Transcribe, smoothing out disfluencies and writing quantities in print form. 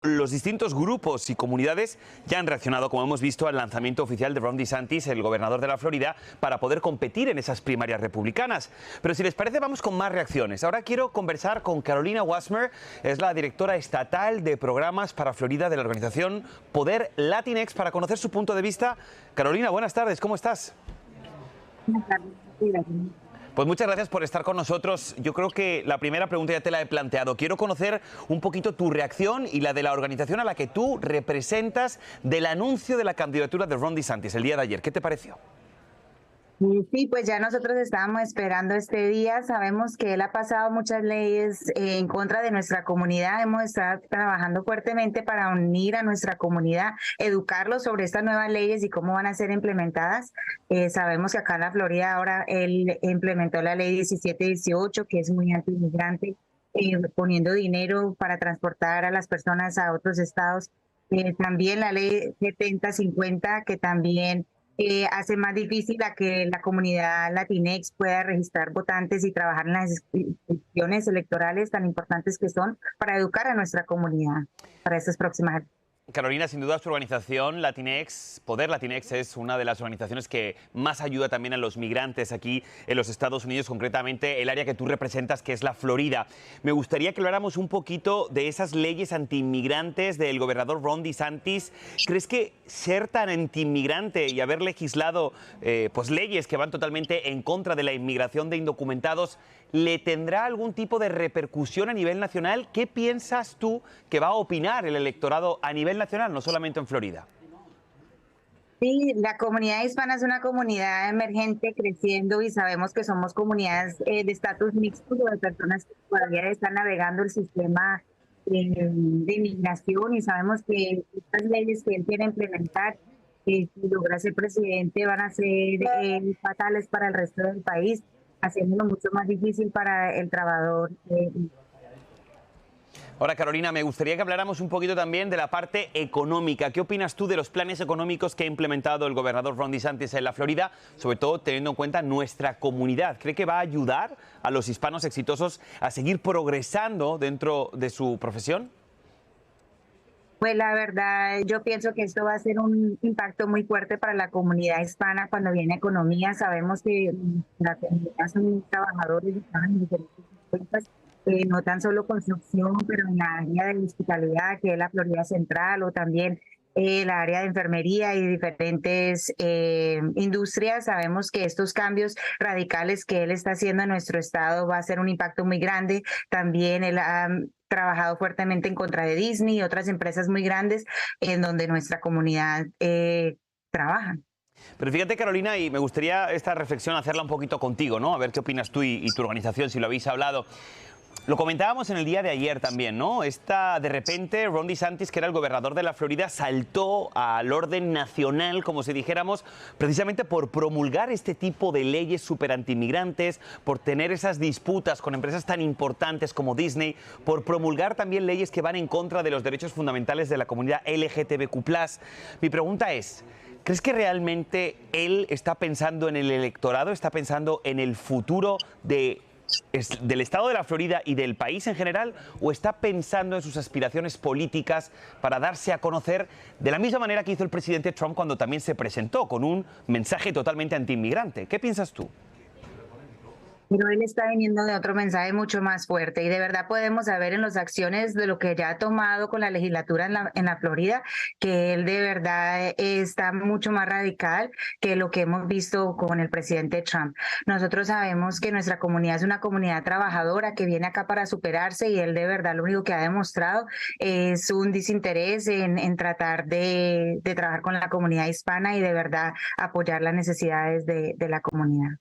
Los distintos grupos y comunidades ya han reaccionado, como hemos visto, al lanzamiento oficial de Ron DeSantis, el gobernador de la Florida, para poder competir en esas primarias republicanas. Pero si les parece, vamos con más reacciones. Ahora quiero conversar con Carolina Wasmer, es la directora estatal de programas para Florida de la organización Poder Latinx, para conocer su punto de vista. Carolina, buenas tardes, ¿cómo estás? Pues muchas gracias por estar con nosotros. Yo creo que la primera pregunta ya te la he planteado. Quiero conocer un poquito tu reacción y la de la organización a la que tú representas del anuncio de la candidatura de Ron DeSantis el día de ayer. ¿Qué te pareció? Sí, pues ya nosotros estábamos esperando este día. Sabemos que él ha pasado muchas leyes en contra de nuestra comunidad. Hemos estado trabajando fuertemente para unir a nuestra comunidad, educarlos sobre estas nuevas leyes y cómo van a ser implementadas. Sabemos que acá en la Florida ahora él implementó la ley 1718, que es muy anti-inmigrante, poniendo dinero para transportar a las personas a otros estados. También la ley 7050, que también hace más difícil a que la comunidad latinx pueda registrar votantes y trabajar en las inscripciones electorales tan importantes que son para educar a nuestra comunidad para estas próximas. Carolina, sin duda su organización Latinx, Poder Latinx, es una de las organizaciones que más ayuda también a los migrantes aquí en los Estados Unidos, concretamente el área que tú representas, que es la Florida. Me gustaría que habláramos un poquito de esas leyes antiinmigrantes del gobernador Ron DeSantis. ¿Crees que ser tan antiinmigrante y haber legislado pues leyes que van totalmente en contra de la inmigración de indocumentados le tendrá algún tipo de repercusión a nivel nacional? ¿Qué piensas tú que va a opinar el electorado a nivel nacional, no solamente en Florida? Sí, la comunidad hispana es una comunidad emergente, creciendo, y sabemos que somos comunidades de estatus mixto, de personas que todavía están navegando el sistema de inmigración, y sabemos que estas leyes que él quiere implementar, si logra ser presidente, van a ser fatales para el resto del país, haciéndolo mucho más difícil para el trabajador. Ahora, Carolina, me gustaría que habláramos un poquito también de la parte económica. ¿Qué opinas tú de los planes económicos que ha implementado el gobernador Ron DeSantis en la Florida, sobre todo teniendo en cuenta nuestra comunidad? ¿Cree que va a ayudar a los hispanos exitosos a seguir progresando dentro de su profesión? Pues la verdad, yo pienso que esto va a ser un impacto muy fuerte para la comunidad hispana cuando viene economía. Sabemos que la comunidad son trabajadores y trabajan en diferentes sectores, no tan solo construcción, pero en la área de hospitalidad, que es la Florida Central, o también la área de enfermería y diferentes industrias. Sabemos que estos cambios radicales que él está haciendo en nuestro estado va a ser un impacto muy grande. También él ha trabajado fuertemente en contra de Disney y otras empresas muy grandes en donde nuestra comunidad trabaja. Pero fíjate, Carolina, y me gustaría esta reflexión hacerla un poquito contigo, ¿no? A ver qué opinas tú y tu organización, si lo habéis hablado. Lo comentábamos en el día de ayer también, ¿no? De repente, Ron DeSantis, que era el gobernador de la Florida, saltó al orden nacional, como si dijéramos, precisamente por promulgar este tipo de leyes súper antiinmigrantes, por tener esas disputas con empresas tan importantes como Disney, por promulgar también leyes que van en contra de los derechos fundamentales de la comunidad LGTBQ+. Mi pregunta es, ¿crees que realmente él está pensando en el electorado, está pensando en el futuro del estado de la Florida y del país en general, o está pensando en sus aspiraciones políticas para darse a conocer de la misma manera que hizo el presidente Trump cuando también se presentó con un mensaje totalmente antiinmigrante? ¿Qué piensas tú? Pero él está viniendo de otro mensaje mucho más fuerte, y de verdad podemos saber en las acciones de lo que ya ha tomado con la legislatura en la Florida, que él de verdad está mucho más radical que lo que hemos visto con el presidente Trump. Nosotros sabemos que nuestra comunidad es una comunidad trabajadora que viene acá para superarse, y él de verdad lo único que ha demostrado es un desinterés en tratar de trabajar con la comunidad hispana y de verdad apoyar las necesidades de la comunidad.